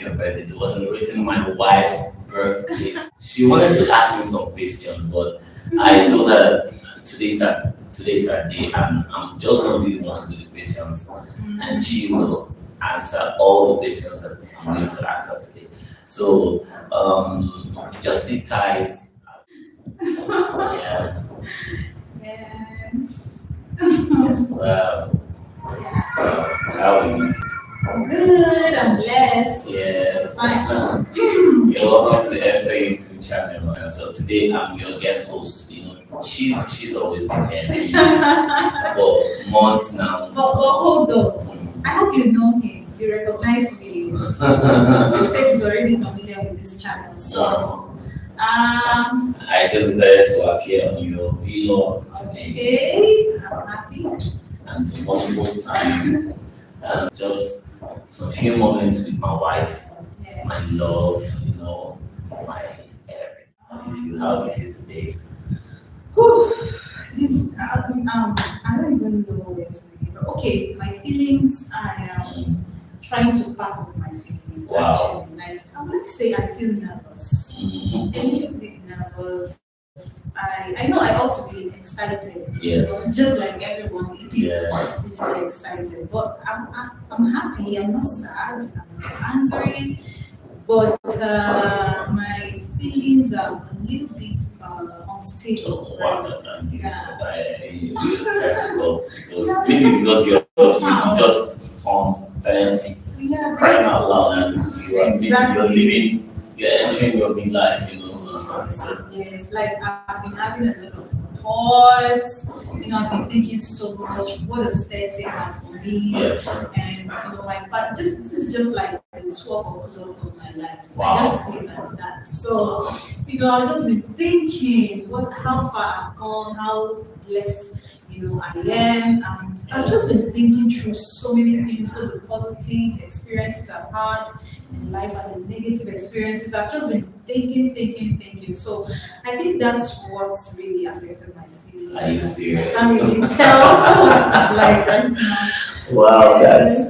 your birthday. It was celebrating my wife's birthday. She wanted to ask me some questions, but I told her today's her day, and I'm just going to be the one to do the questions, and she will answer all the questions that I'm going to answer today. So just sit tight. Yeah. Yes. Yes. How are you? Good, I'm blessed. Yes. Fine. You're welcome to the SA YouTube channel. So today I'm your guest host. She's always been here for months now. But hold on. I hope you know him. You recognize me. This face is already familiar with this channel. So I just decided to appear on your vlog today. okay, I'm happy. And it's a wonderful time. Just some few moments with my wife, Yes. my love, my everything. How do you feel today? Whew. I don't even know where to begin. Okay, my feelings, I am trying to pack up my feelings. Wow. Actually, like I would say, I feel nervous. A little bit nervous. I know I ought to be excited. Yes. Just like everyone, it is Yes. really excited. But I'm happy. I'm not sad. I'm not angry. But my feelings are a little bit unstable. Maybe because you just turned 30, Yeah, crying out loud as Exactly. you're entering your midlife, So, yes, like I've been having a lot of thoughts. I've been thinking so much. What does 30 have for me? yes. And my part this is just like the 12 o'clock of my life. Wow. I just see it as that. So, I've just been thinking how far I've gone, how blessed I am, and I've just been thinking through so many things, both the positive experiences I've had in life and the negative experiences. I've just been thinking. So I think that's what's really affected my feelings. Are you serious? I can't really tell what it's like right now. Wow, Yes.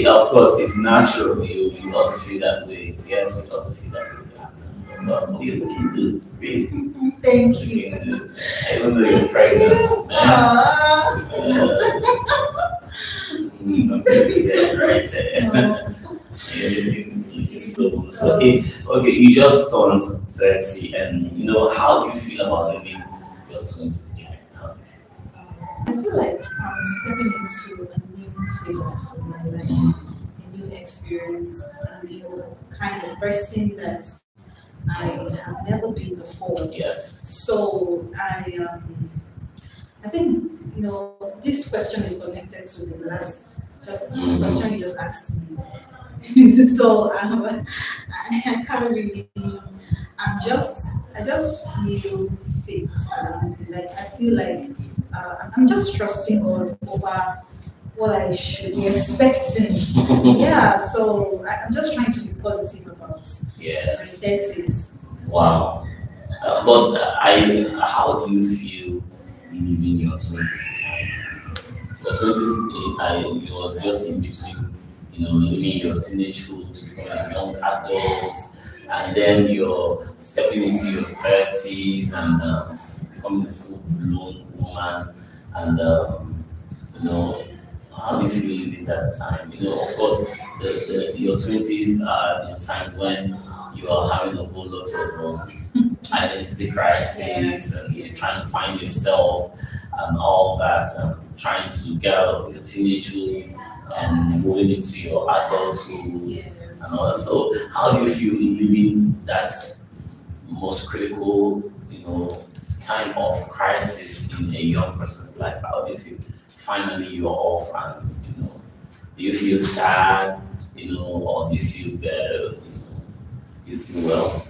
of course, it's natural. You ought to feel that way. Yes, you ought to feel that way. But you're looking good, really. Thank you. Looking good. Even though you're pregnant. Something is there, right there. You're so good. Okay, you just turned 30, and how do you feel about living your 20s behind? How do you feel? I feel like I'm stepping into a new phase of my life, a new experience, a new kind of person that I have never been before. Yes. So I think this question is connected to the last question you just asked me. So I can't really. I just feel fit. Like I feel like I'm just trusting God over what I should be expecting. Yeah. So I'm just trying to be positive about my Yes. 30s. Wow. How do you feel living your 20s behind? Your 20s, you're just in between, living your teenagehood to become a young adult, and then you're stepping into your 30s and becoming a full-blown woman. And, how do you feel living that time? Of course, your 20s are the time when you are having a whole lot of identity crisis, and you're trying to find yourself and all that, and trying to get out of your teenagehood and moving into your adulthood Yes. and all that. So, how do you feel living that most critical, time of crisis in a young person's life? How do you feel? Finally, you're off, and do you feel sad, or do you feel better? Do you feel well?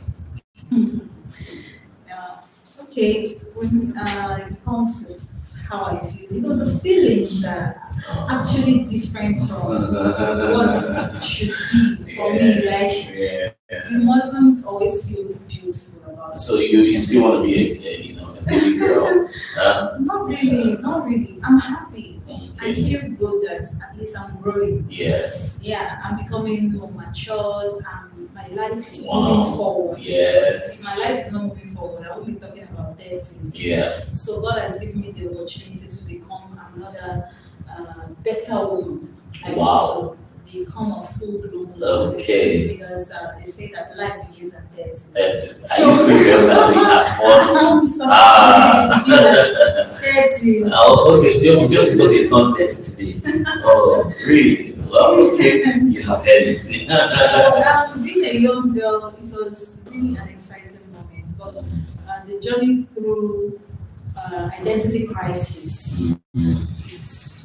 Okay, when it comes to how I feel, the feelings are actually different from what it should be for me. Like, you mustn't always feel beautiful about it. So you still want to be a baby girl? Not really. I'm happy. I Okay. feel good that at least I'm growing. Yes. Yeah, I'm becoming more matured, and my life is Wow. moving forward. Yes. If my life is not moving forward, I won't be talking about dead things. Yes. So God has given me the opportunity to become another better woman. I Wow. need to become a full-blown woman. Okay. Because they say that life begins at death. That's it. Are you serious? At what? I'm sorry. Ah. It begins at 30. Oh, okay. Just because you turned 30 today. Oh, really? Well, okay. You have heard it. So, being a young girl, it was really an exciting moment. But the journey through identity crisis, it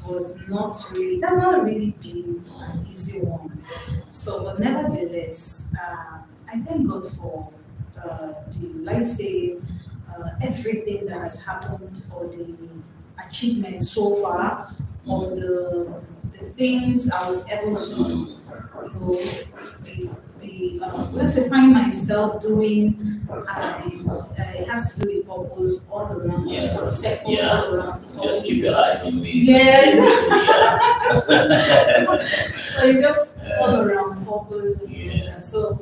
was not really, that's not really been an easy one. So, but nevertheless, I thank God for let's say, everything that has happened or the achievements so far or the things I was able to, let's say, find myself doing, and it has to do with purpose all around, Yes. all Yeah. around. Just keep your eyes on me. Yes. Yeah. So it's just all around purpose and all Yeah. that. So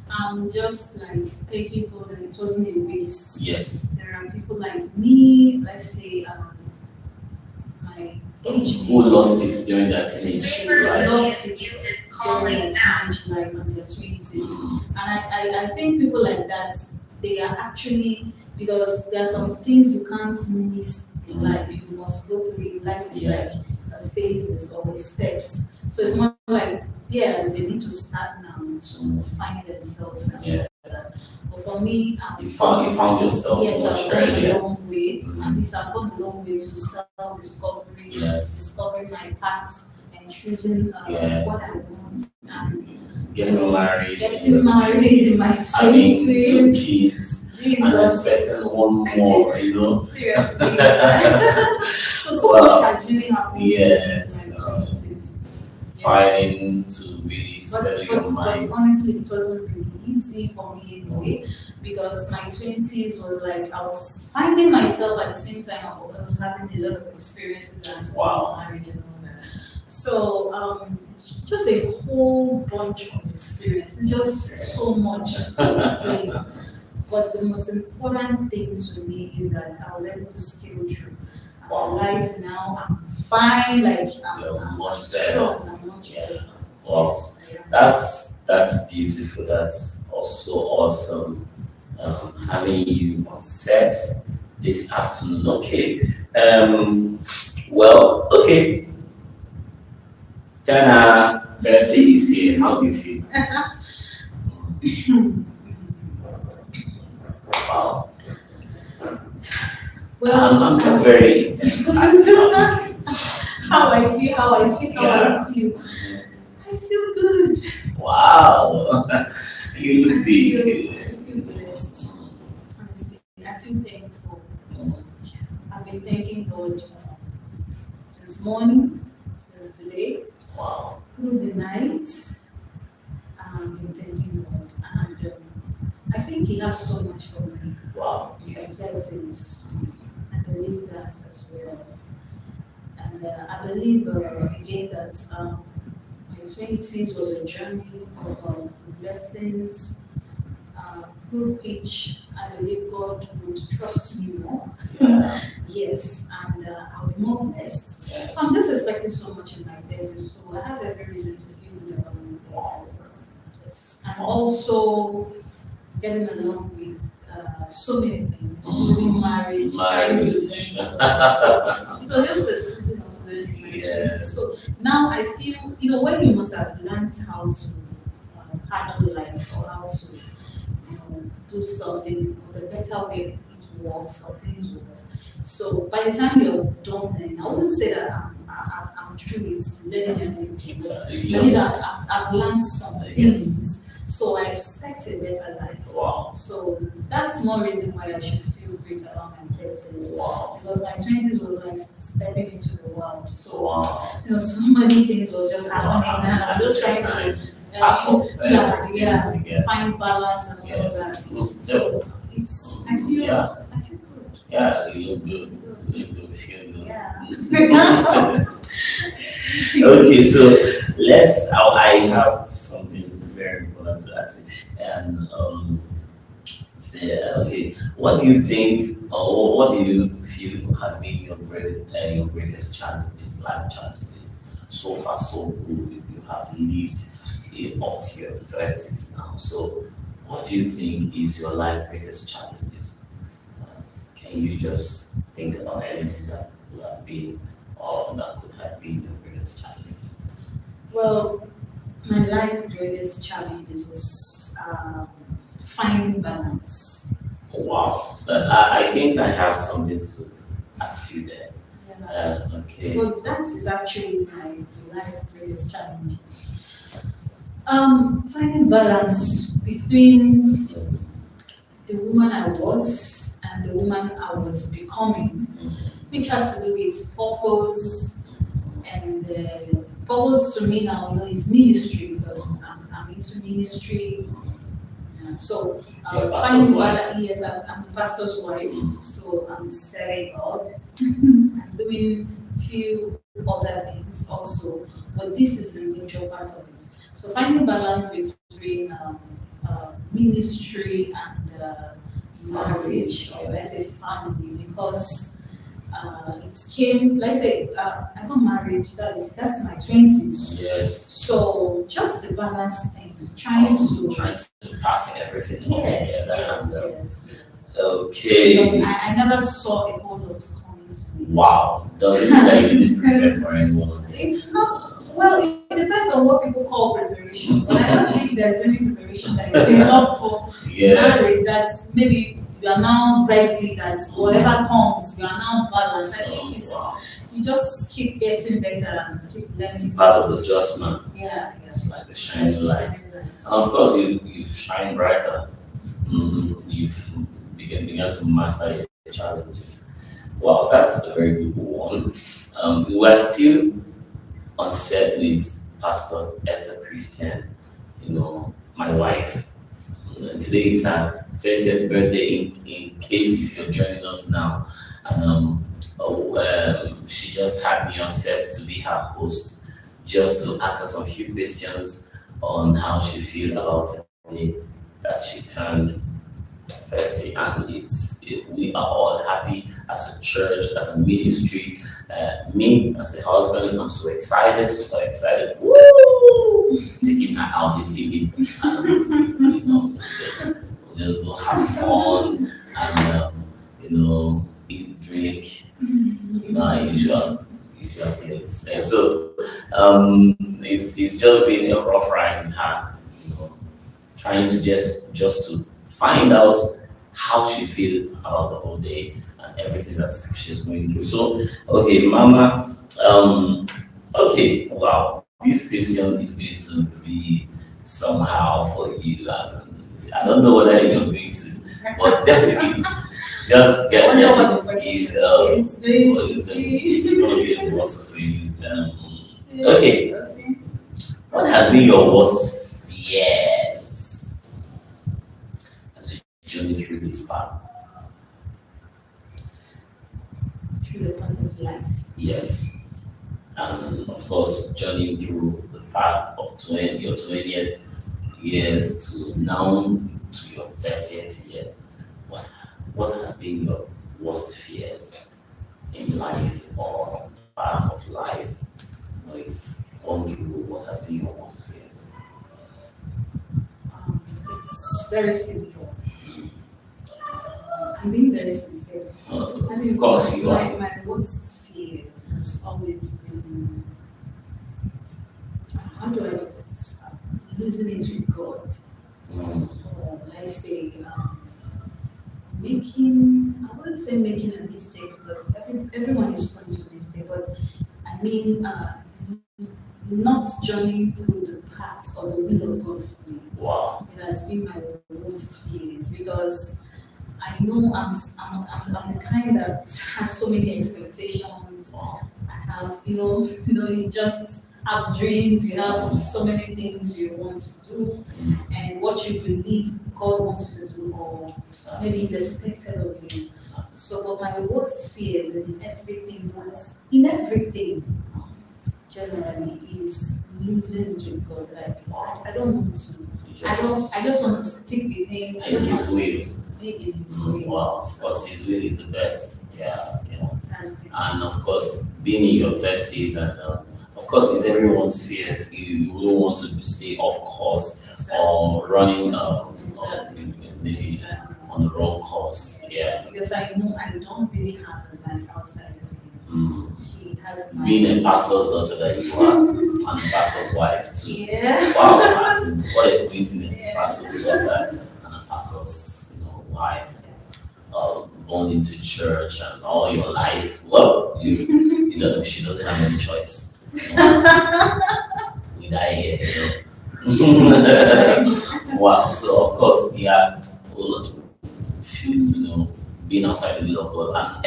I'm just like thanking God that it wasn't a waste. Yes. There are people like me, let's say, my age Who lost it during that teenage who life? lost it during their teenage life and their 20s. And I think people like that, they are actually, because there are some things you can't miss in life, you must go through it. Life is like a phases or steps. So it's not like theirs, they need to start now to find themselves. And but for me, You found yourself yes, much I've gone earlier. a long way. At least I've gone a long way to self-discovery, Yes. discovering my path, and choosing what I want. And Getting married. getting married in my Having 2 20s. kids. And Jesus. expecting one more, Seriously. So Wow. much has really happened Yes. in my 20s. Fighting to really settle your But mind. honestly, it wasn't really easy for me anyway, because my 20s was like I was finding myself at the same time. I was having a lot of experiences and marriage and all that. So just a whole bunch of experiences, just so much to explain. But the most important thing to me is that I was able to scale through. Wow. Life now, I'm fine. Like You're much strong. better. I'm much Yeah. better. Wow. Yes, I am. That's beautiful. That's also awesome. Having you on set this afternoon. Okay. Well, okay. Dana Verity is here. How do you feel? Wow. Well, I'm just very intense. Asking how you feel. how I feel. I feel good. Wow. You look I big. feel blessed. Honestly, I feel thankful. I've been thanking God since morning, since today, Wow. through the night. I've been thanking God, and I think He has so much for me. Wow. Like Yes. that is, I believe that as well. And I believe again that my 20s was a journey of blessings, through which I believe God would trust me more. Yeah. Yes, and I'll be more blessed. Yes. So I'm just expecting so much in my 30s. So I have every reason to feel good about my 30s. Yes, I'm also getting along with so many things, including marriage, trying to learn. So it was just a season of learning in my 20s. So now I feel, when you must have learned how to handle life or how to do something, the better way it works or things work. So by the time you're done learning, I wouldn't say that I'm through with learning everything. Exactly. Maybe that I've learned some things. So I expect a better life. Wow. So that's more reason why I should feel great about my 30s. Wow. Because my 20s was like stepping into the world. So Wow. so many things was just happening, and I'm just trying to find balance and all of that. So it's I feel good. Yeah, you look good. You look good. Feel good. Yeah. Okay, so I have something very important to ask you. And okay, what do you think, or what do you feel has been your greatest challenges, life challenges so far? So good, you have lived up to your 30s now. So, what do you think is your life greatest challenges? Can you just think about anything that would have been, or that could have been your greatest challenge? Well, my life greatest challenge is finding balance. Wow, I think I have something to ask you there. Yeah. Okay. Well, that is actually my life greatest challenge. Finding balance between the woman I was and the woman I was becoming, which has to do with purpose. And purpose to me now, is ministry, because I'm into ministry. So You're a pastor's finding wife. balance. Yes, I'm a pastor's wife, so I'm serving God. I'm doing few other things also, but this is the major part of it. So finding balance between ministry and marriage, or let's say family, because it came, let's say, I got married, that's my 20s. Yes. So just the balance thing, trying to Pack everything all yes, together. yes. Okay. Because I never saw a whole lot coming to me. Wow. Doesn't mean that you need to prepare for anyone. It's not, well, it depends on what people call preparation, but I don't think there's any preparation that is enough for marriage, that maybe you are now ready, that whatever comes, you are now balanced. I think it's, you just keep getting better and keep learning. Part of the adjustment. Yeah. It's like the shining light. And of course, you shine brighter. You've begun to master your challenges. Wow, that's a very good one. We were still on set with Pastor Esther Christian, my wife. Today is her 30th birthday, in case if you're joining us now. And she just had me on set to be her host, just to ask her some few questions on how she feel about it, that she turned 30, and we are all happy as a church, as a ministry. Me as a husband, I'm so excited, super excited. Woo! Taking her out this evening, and we'll just go have fun and eat, drink, our usual place. And so it's just been a rough ride with her, trying to just to find out how she feel about the whole day and everything that she's going through. So, okay, Mama, okay, wow, this question is going to be somehow for you. I don't know whether you're going to, but definitely just get ready. It's going to be a process for you. Okay, what has been your worst fears as you journey through this path? Through the path of life. Yes. And of course, journeying through the path of your 20th years to now to your 30th year. What has been your worst fears in life, or path of life? If gone through, what has been your worst fears? It's very simple. I'm being very sincere. Of course you are. My worst fears has always been, how do I put it? Losing it with God. Or let's say, I wouldn't say making a mistake, because everyone is prone to mistake, but I mean, not journeying through the path or the will of God for me. Wow. It has been my worst feelings, because I know I'm the kind that has so many expectations. Wow. I have, you just have dreams, you have so many things you want to do, and what you believe God wants you to do, or maybe is expected of you. So, but my worst fears in everything, generally is losing it with God. Like I don't want to. You I just want to stick with Him. I in just want His to will. be in His will. Wow, So because His will is the best. Yeah. that's it. And of course, being in your 30s, and of course, it's everyone's fears. You don't want to stay off course or running maybe Exactly. on the wrong course. Yeah. Because I know I don't really have a life outside of Him. Mm. He has my Being a pastor's daughter that you are, and a pastor's wife too. yeah. Wow, what a coincidence! Yeah. Pastor's daughter and a pastor's, wife, born into church and all your life. Well, she doesn't have any choice. We die here, Wow. So of course, yeah, being outside the will of God, and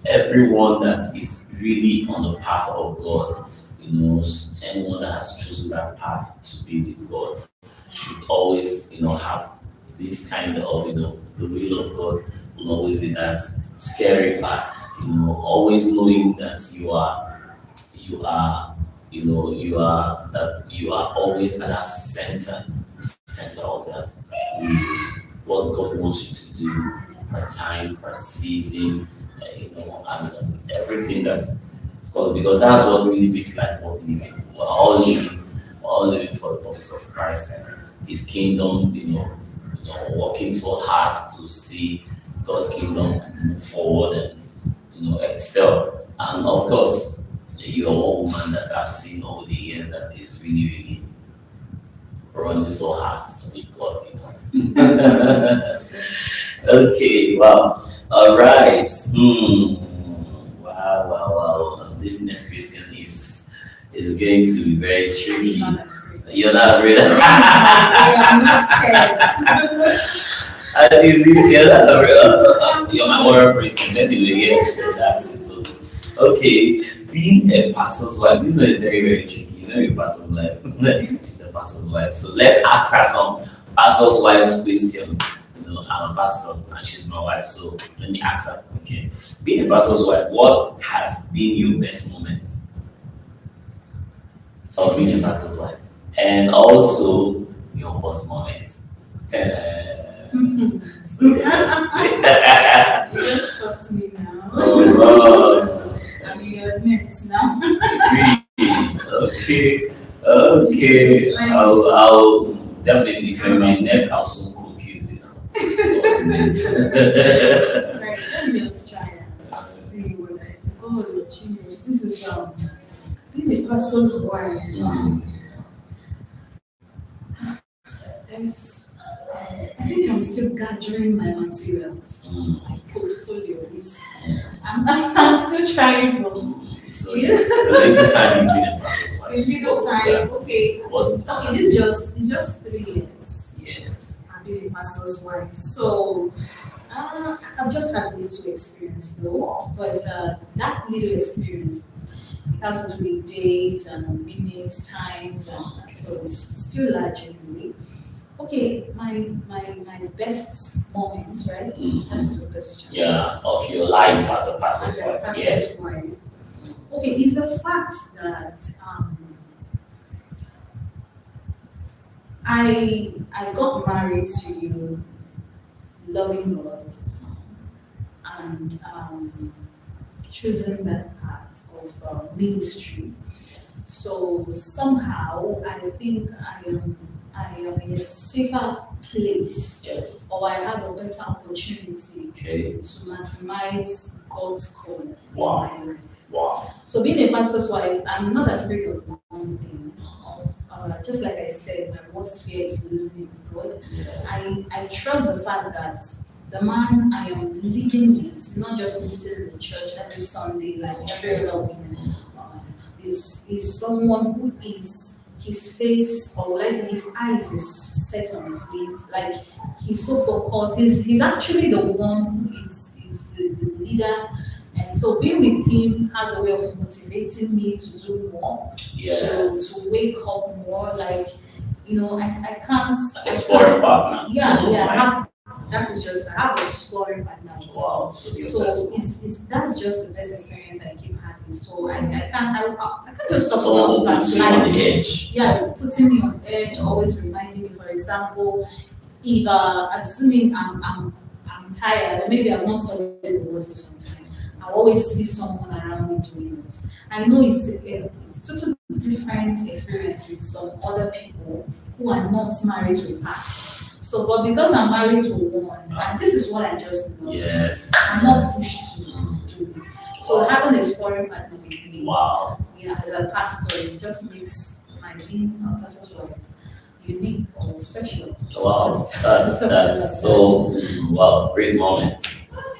everyone that is really on the path of God, anyone that has chosen that path to be with God should always, have this kind of, the will of God will always be that scary part, always knowing that you are, you are always at that center of that, what God wants you to do, per time, per season, and everything that, because that's what really makes life worth living. We're all living for the purpose of Christ and His kingdom, working so hard to see God's kingdom move forward and, excel. And of course, you're one woman that I've seen over the years that is really, really running so hard to meet God, Okay, wow. All right. Wow. This next question is going to be very tricky. I'm not afraid. You're not afraid. I'm not scared. You're my moral princess anyway. Yes, that's it. So, okay, being a pastor's wife. This one is very, very tricky. Your pastor's wife. She's a pastor's wife. So let's ask her some pastor's wife's question. I'm a pastor and she's my wife, so let me ask her. Okay, being a pastor's wife, what has been your best moment of being a pastor's wife, and also your worst moment? You just got me now. Oh, I'm in your net now. really? Okay. I'll definitely defend my net. I'll soon cook you. Right, let me just try and see what I. Oh Jesus, this is being a pastor's wife. There's, I think I'm still gathering my materials. My portfolio is. I'm still trying to. So the little time you being a pastor's wife. A little time, okay. What? Okay, it's just 3 years. Yes. I've been a pastor's wife, so I've just had little experience though. But that little experience it has to do with days and minutes, times, and so it's still largely. Okay, my best moment, right? That's the question. Yeah, of your life as a pastor's As a wife. pastor's Yes. wife. Okay, is the fact that I got married to you, loving God, and choosing that path of ministry. So somehow I think I am in a safer place, Yes. or I have a better opportunity Okay. to maximize God's call Wow. in my life. Wow. So being a pastor's wife, I'm not afraid of one thing. Just like I said, my worst fear is losing God. Yeah. I trust the fact that the man I am living with, not just meeting in the church every Sunday like every other woman, is someone who is his face, or let's say his eyes is set on it. Like he's so focused. He's actually the one who is the leader. And so being with him has a way of motivating me to do more, Yes. to wake up more. Like, I can't. A sparring partner. Yeah, I have That is just, I have a scoring partner. Wow. So that's just the best experience I keep having. So I can't just talk someone about who puts you on the edge. Yeah, putting me on edge, always reminding me, for example, if assuming I'm tired, or maybe I've not studied the word for some time, I always see someone around me doing it. I know it's totally different experience with some other people who are not married to a pastor. So, but because I'm married to one, and this is what I just know, Yes. I'm not pushed to do it. So having a sparring partner with me, wow, yeah, as a pastor, it just makes my being a pastor's wife unique or special. Wow, that's so wow, great moment.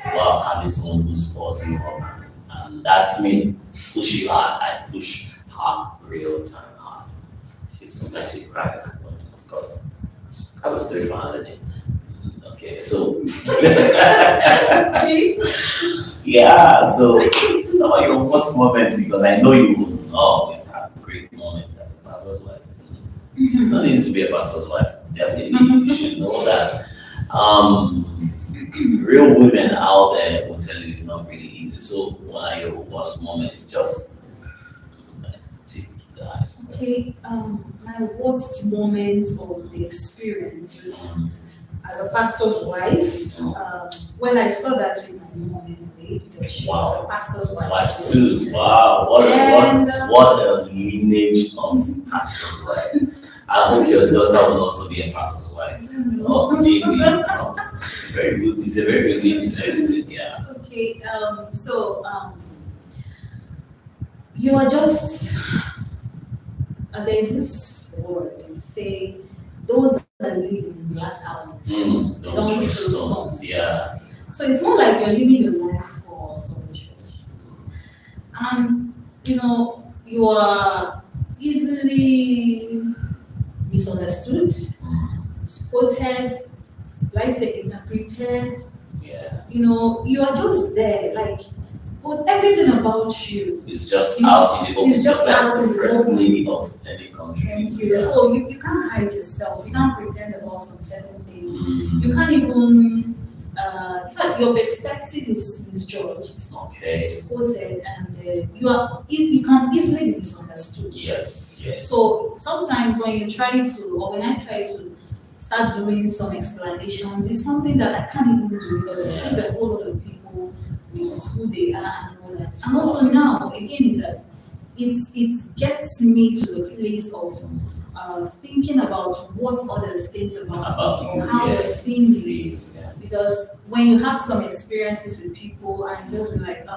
Wow, having someone who supports you up, and that's me. Push you hard. I push hard, real time hard. Sometimes she cries, but of course, that's a story for another day. Okay, so yeah, so about your worst moment, because I know you will always have great moments as a pastor's wife. It's not easy to be a pastor's wife. Definitely, you should know that. Real women out there will tell you it's not really easy. So, what are your worst moments? Just tip the eyes. Okay, my worst moments of the experiences as a pastor's wife. When I saw that with my mom anyway, because she was a pastor's wife. Wife too. Wow, what a lineage of pastor's wife. I hope your daughter will also be a pastor's wife. Oh, maybe. It's a very good. It's a very good lineage. Yeah. Okay. You are just. There's this word. They say those that live in glass houses. Don't throw stones. Yeah. So it's more like you're living your life for the church, and you are easily misunderstood, spotted, like say interpreted. Yes. You are just there, like, but everything about you is just out in the open. It's just like out the in the first open. lady of any country. Thank you. Yeah. So you can't hide yourself. You can't pretend about some certain things. You can't even. In fact, your perspective is misjudged. Okay. Spotted, and you can easily be misunderstood. Yes. Yes. So sometimes when I try to start doing some explanations, it's something that I can't even do because there's a whole lot of people with who they are and all that. And also now, again, is that it gets me to the place of thinking about what others think about me, or how they see me. Because when you have some experiences with people, and just be like,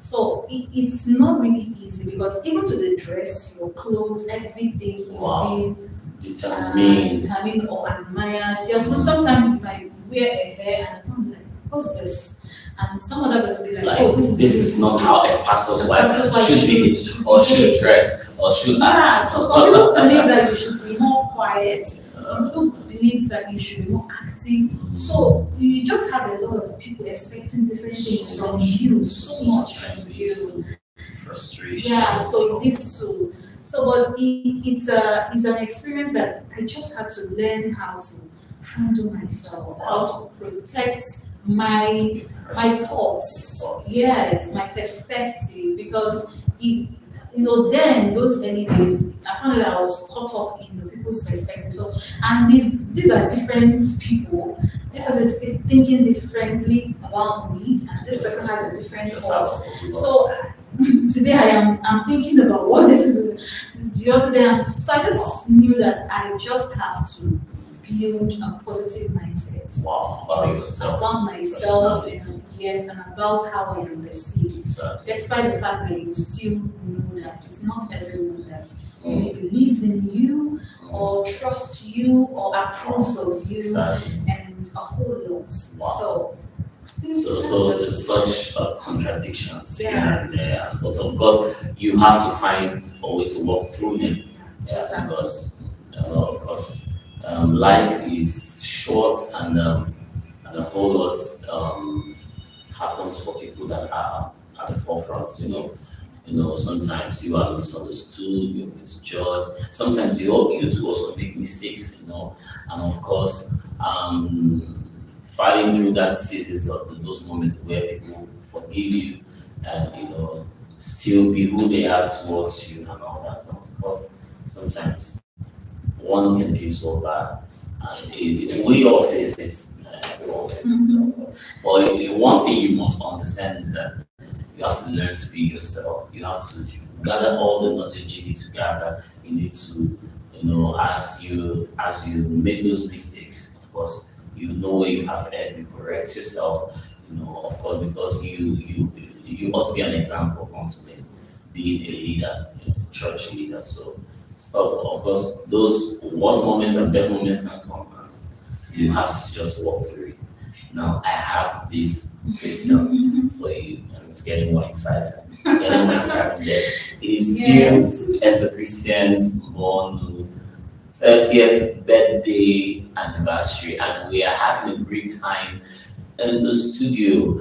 so it's not really easy, because even to the dress, your clothes, everything is being determined or admired. Sometimes you might wear a hair and I'm like, what's this? And some other person will be like, oh, this is not how a pastor's wife should be, or should dress, or should act. So some people believe that you should be more quiet. Some people believe that you should be more active. So you just have a lot of people expecting different things from you, so much from you. Frustration. Yeah, so it leads to. So, but it's an experience that I just had to learn how to handle myself, how to protect my thoughts, yes, my perspective, because then those early days, I found that I was caught up in the people's perspective. So, and these are different people. This person is thinking differently about me, and this person has a different thoughts. So today I'm thinking about what this is. The other day, so I just knew that I just have to build a positive mindset. Wow, about myself, and about how I am perceived. Despite the fact that you still know that it's not everyone that believes in you, or trusts you, or approves of you, and a whole lot. Wow. So there's such contradictions here and there, but of course you have to find a way to walk through them. Because of course life is short, and a whole lot happens for people that are at the forefront. Sometimes you are misunderstood, you're misjudged. Sometimes you too also make mistakes. And of course, fighting through that seasons of those moments where people forgive you and still be who they are towards you and all that. And of course, sometimes one can feel so bad, and we all face it. We all face it. But the one thing you must understand is that you have to learn to be yourself. You have to gather all the knowledge you need to gather. You need to, as you make those mistakes, of course, you know where you have erred. You correct yourself. Of course, because you ought to be an example unto me, being a leader, church leader. So stop. Of course, those worst moments and best moments can come. And you have to just walk through it. Now, I have this question for you, and it's getting more exciting. It's getting more exciting. It is still as a Christian born 30th birthday anniversary, and we are having a great time in the studio.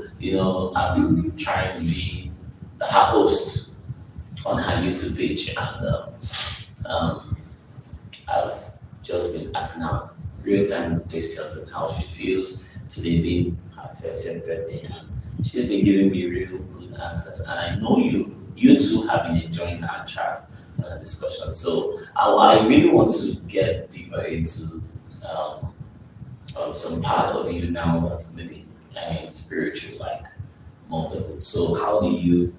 I'm trying to be her host on her YouTube page, and I've just been asking her real-time questions on how she feels today being her 30th birthday, and she's been giving me real good answers. And I know you two have been enjoying our chat and our discussion. So I really want to get deeper into some part of you now that maybe spiritual, like motherhood. So how are you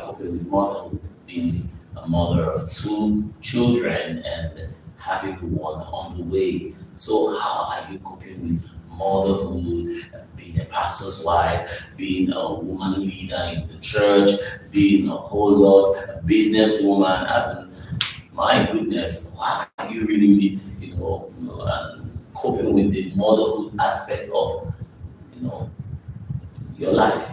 coping with motherhood, being a mother of two children and having one on the way? So how are you coping with motherhood, being a pastor's wife, being a woman leader in the church, being a whole lot, a businesswoman? As in, my goodness, how are you really, coping with the motherhood aspect of, your life?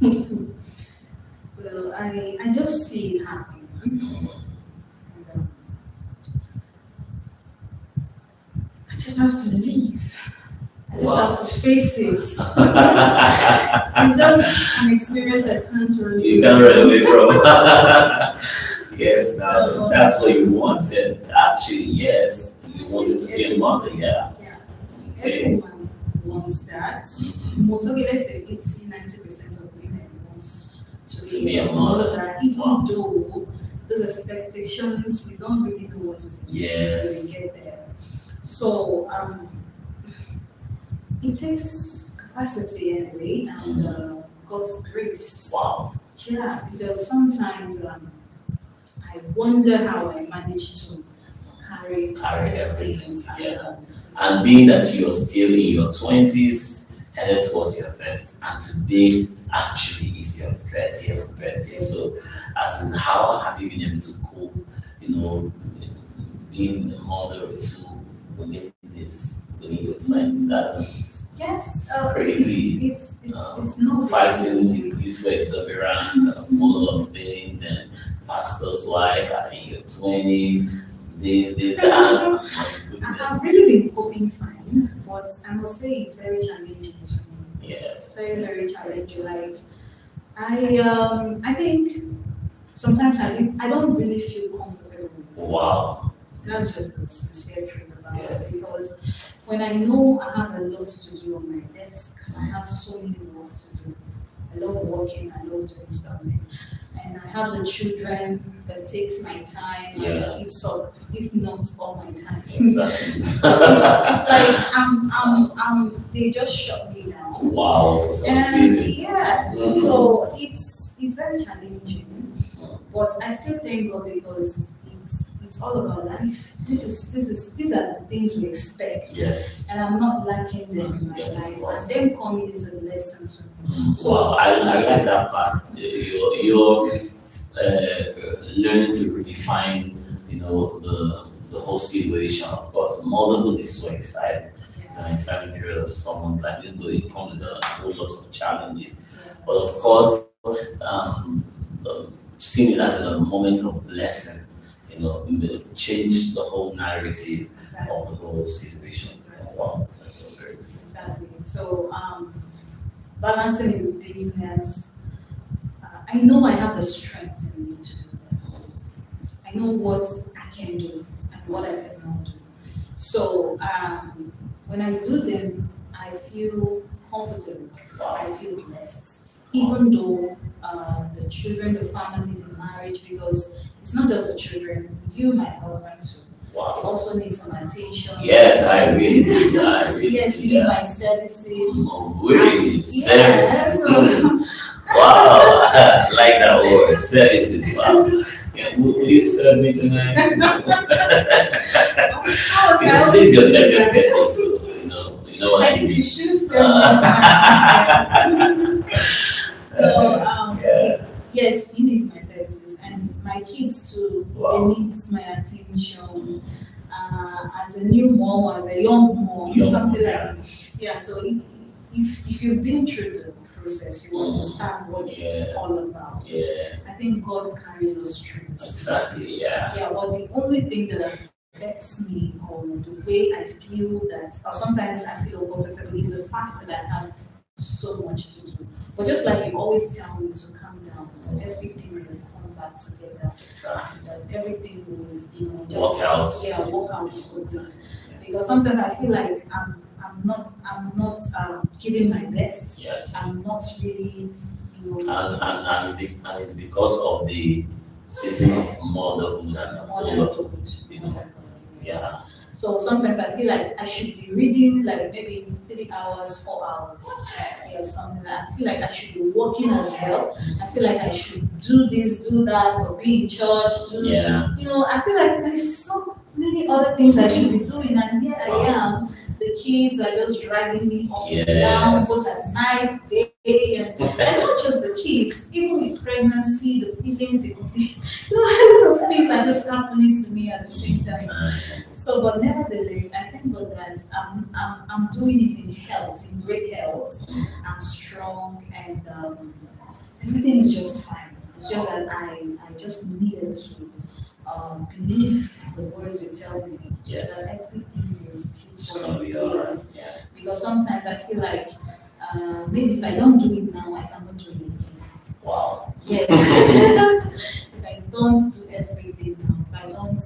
Well, I just see it happening. And, I just have to leave. I just have to face it. It's just an experience I can't run away You can't run away from. Yes, now that's what you wanted. Actually, yes, you wanted to be a mother. Yeah. Okay. Everyone wants that. Most, okay, let's say 80-90% of women wants to be a mother, even though those expectations, we don't really know what is in it until we get there. So it takes capacity anyway, and God's grace. Wow. Yeah, because sometimes I wonder how I managed to carry everything together. And being that you're still in your 20s, headed towards your 30s, and today actually is your 30th birthday. So, as in, how have you been able to cope, being a mother of two within your 20s? Yes, crazy. It's not fighting youth for exuberance and a whole lot of things, and pastor's wife in your 20s. This, that. I've really been coping fine, but I must say it's very challenging to me. Yes. Very, very challenging. Like I think sometimes I don't really feel comfortable with it. Wow. That's just the sincere truth about it, because when I know I have a lot to do on my desk, I have so many work to do. I love working, I love doing something. And I have the children that takes my time and eats up, if not all my time. Exactly. It's like they just shut me down. Wow, for some season. Yes. So it's very challenging. But I still thank God, because it's all about life. These are the things we expect. Yes. And I'm not lacking them in my life. And them coming is a lesson to me. So wow, I like that part. You're learning to redefine, the whole situation. Of course, motherhood is so exciting. It's an exciting period of someone's life, even though it comes with a whole lot of challenges. But of course, seeing it as a moment of blessing, change the whole narrative of the whole situation. Wow, that's so great. Exactly. So, balancing it with business, I know I have the strength in me to do that. I know what I can do and what I cannot do. So when I do them, I feel comfortable. Wow. I feel blessed, even though the children, the family, the marriage, because it's not just the children. You, my husband too. You Wow. also need some attention. Yes, I really do. I really Yes, do. you need my services. Oh, really? Yes, Services. so- Wow. I like that word. Services. Wow. Yeah, will you serve me tonight? Of course, I This always is your do next that. birthday, so you know what I I think mean. you should send me to So, Yeah. yes, he needs my services, and my kids too. Wow. They need my attention. As a new mom, as a young mom, Young something mom, like that. Yeah. So if you've been through the process, you understand what it's Yeah. all about. Yeah. I think God carries us through this. Exactly. Yeah. Yeah. But the only thing that affects me, or the way I feel that, or sometimes I feel uncomfortable, is the fact that I have so much to do. But just like you always tell me to calm down, that everything will come back together, Exactly. that everything will, Work out. work out for good. Because sometimes I feel like I'm not giving my best. Yes. I'm not really, And it's because of the season of motherhood and a whole lot of yeah. So sometimes I feel like I should be reading like maybe 3 hours, 4 hours, something like that. I feel like I should be working as well. I feel like I should do this, do that, or be in church. Yeah. I feel like there's so many other things I should be doing, and here I am. The kids are just dragging me up and down, both at night, day, and not just the kids, even with pregnancy, the feelings, a lot of things are just happening to me at the same time. So, but nevertheless, I thank God that I'm doing it in health, in great health. I'm strong, and everything is just fine. It's just that I just needed to believe the words you tell me, Yes. that everything is It's still gonna going be to alright. Yeah. Because sometimes I feel like maybe if I don't do it now, I cannot do it again. Wow. Yes. If I don't do everything now, if I don't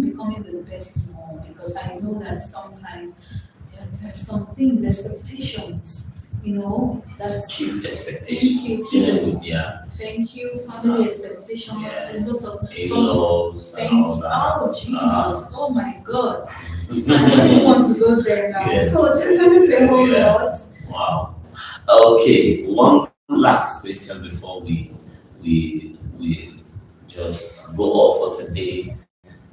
becoming the best mom, because I know that sometimes there are some things, expectations, that's Kids' expectations. Thank you, family expectations, a lot of In-laws and thank all you. that. Oh Jesus, oh my God. So I don't even want to go there now. Yes. So just say a whole lot. Wow. Okay, one last question before we just go off for today.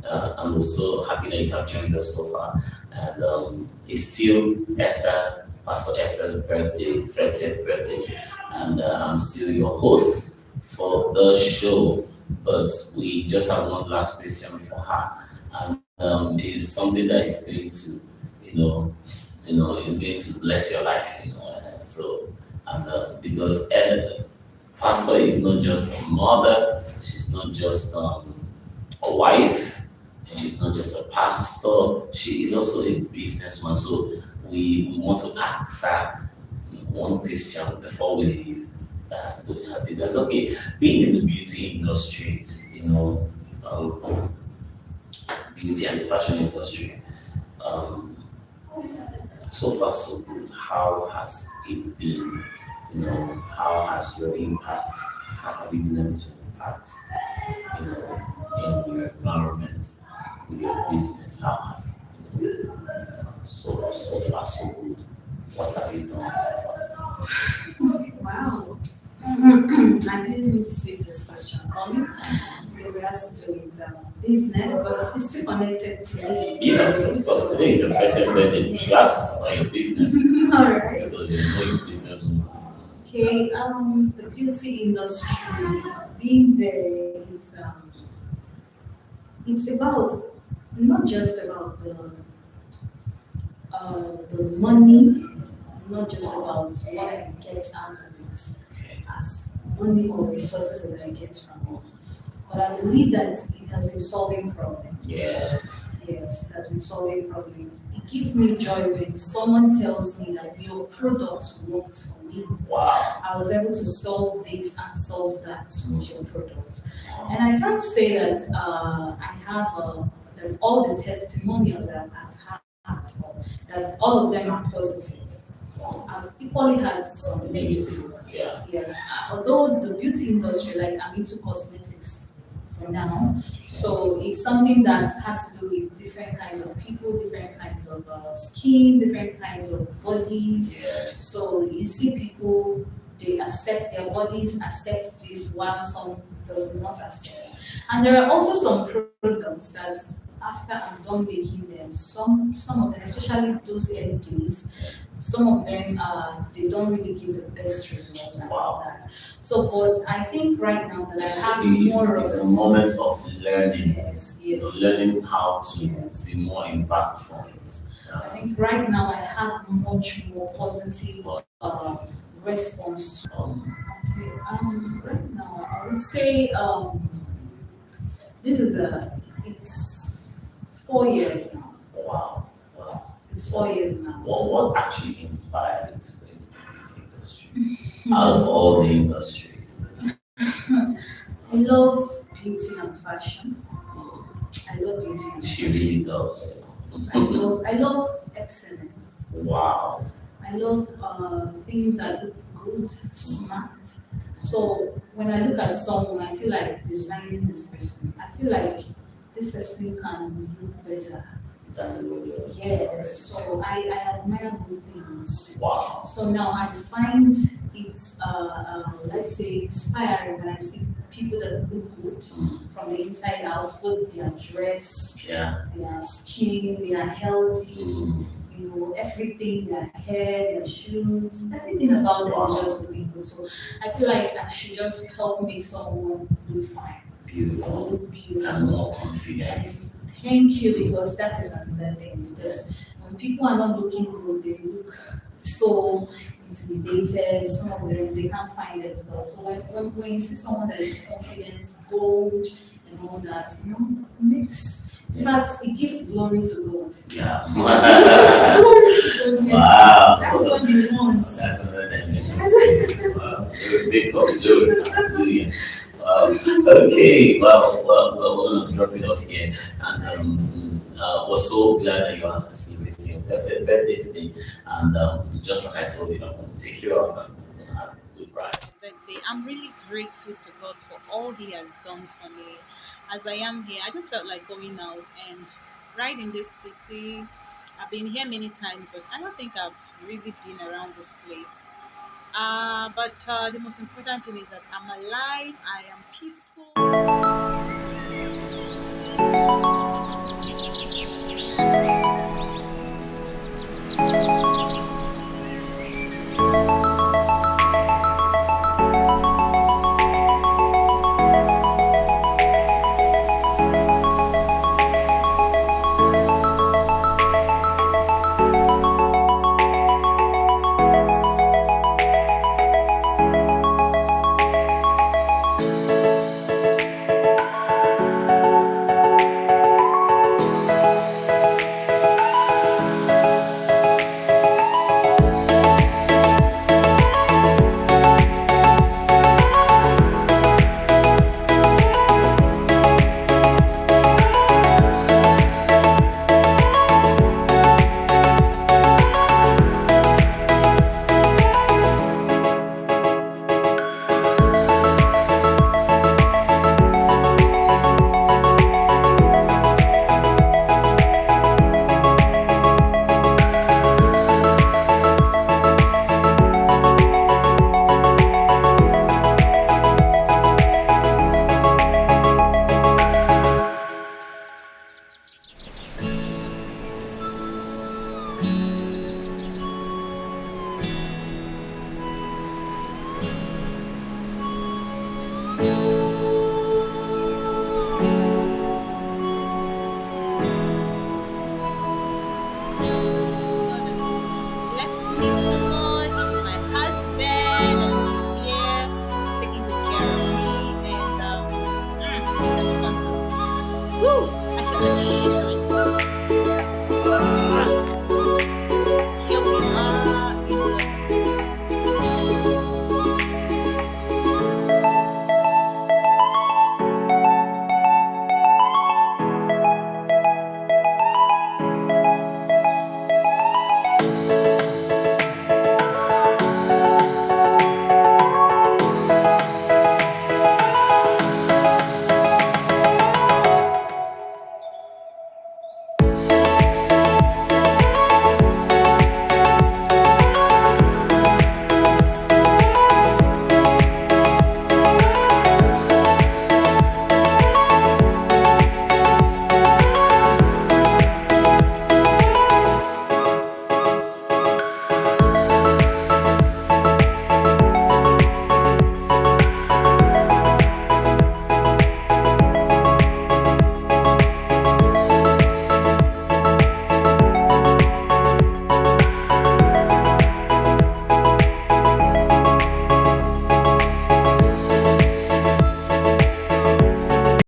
I'm also happy that you have joined us so far. And it's still Pastor Esther's birthday, 30th birthday. And I'm still your host for the show. But we just have one last question for her. And it's something that is going to, is going to bless your life, because Pastor is not just a mother, she's not just a wife, she's not just a pastor, she is also a businessman. So we want to ask her one question before we leave that has to do with her business. Okay, being in the beauty industry, beauty and the fashion industry, so far so good. How has it been? How has your impact? How have you been able to impact, in your environment, with your business? How have so far so good? What have you done so far? Wow. I didn't see this question coming because it has to do with business, but it's still connected to me. Yes, of course. Today is your 30th birthday. You should ask about your business All right. because you know your business. Okay. The beauty industry, being there, it's about not just about the money, not just about what I get out of it as money or resources that I get from it. But I believe that it has been solving problems. Yes. Yes, it has been solving problems. It gives me joy when someone tells me that your product worked for me. Wow. I was able to solve this and solve that with your product. And I can't say that I have that all the testimonials that I've had, that all of them are positive. I've equally had some negative. Yeah. Yes, although the beauty industry, like I'm into cosmetics for now, so it's something that has to do with different kinds of people, different kinds of skin, different kinds of bodies. Yes. So you see people, they accept their bodies, accept this, while some does not accept. And there are also some products that after I'm done making them, some of them, especially those early days, some of them they don't really give the best results and all that. So, but I think right now that I have more it's of a moment of learning. yes, You know, yes. learning how to Yes. be more impactful. I think right now I have much more positive response. Okay, right now I would say this is it's 4 years now. Wow. Wow. It's 4 years now. What actually inspired you to go into the beauty industry? Out of all the industry. I love beauty and fashion. I love beauty and She fashion. really does. I love excellence. Wow. I love things that look good, smart. So when I look at someone, I feel like designing this person. I feel like this person can look better. Yes. So I admire good things. Wow. So now I find it's let's say inspiring when I see people that look good from the inside out, both their dress, Yeah. their skin, they are healthy, Mm. you know, everything, their hair, their shoes, everything about them is just looking good. So I feel like I should just help make someone look fine, Beautiful. look And beautiful. more confident. Yes. Thank you, because that is another thing. Because when people are not looking good, they look so intimidated. Some of them they can't find themselves. So when you see someone that is confident, bold, and all that, you know, it makes in fact it gives glory to God. Yeah. Glory to God, yes. Wow. That's what you want. That's another dimension. Wow. Big up, glory. Hallelujah. Wow. Okay. Well, we're going to drop it off here. And we're so glad that you are celebrating your 30th birthday today. And just like I told you, I'm going to take you up and have a good ride. Birthday. I'm really grateful to God for all He has done for me. As I am here, I just felt like going out and ride in this city. I've been here many times, but I don't think I've really been around this place. But the most important thing is that I'm alive, I am peaceful. Blessed me so much. My husband is here, he's taking good care of me, and I just want to, woo, I feel like sharing this.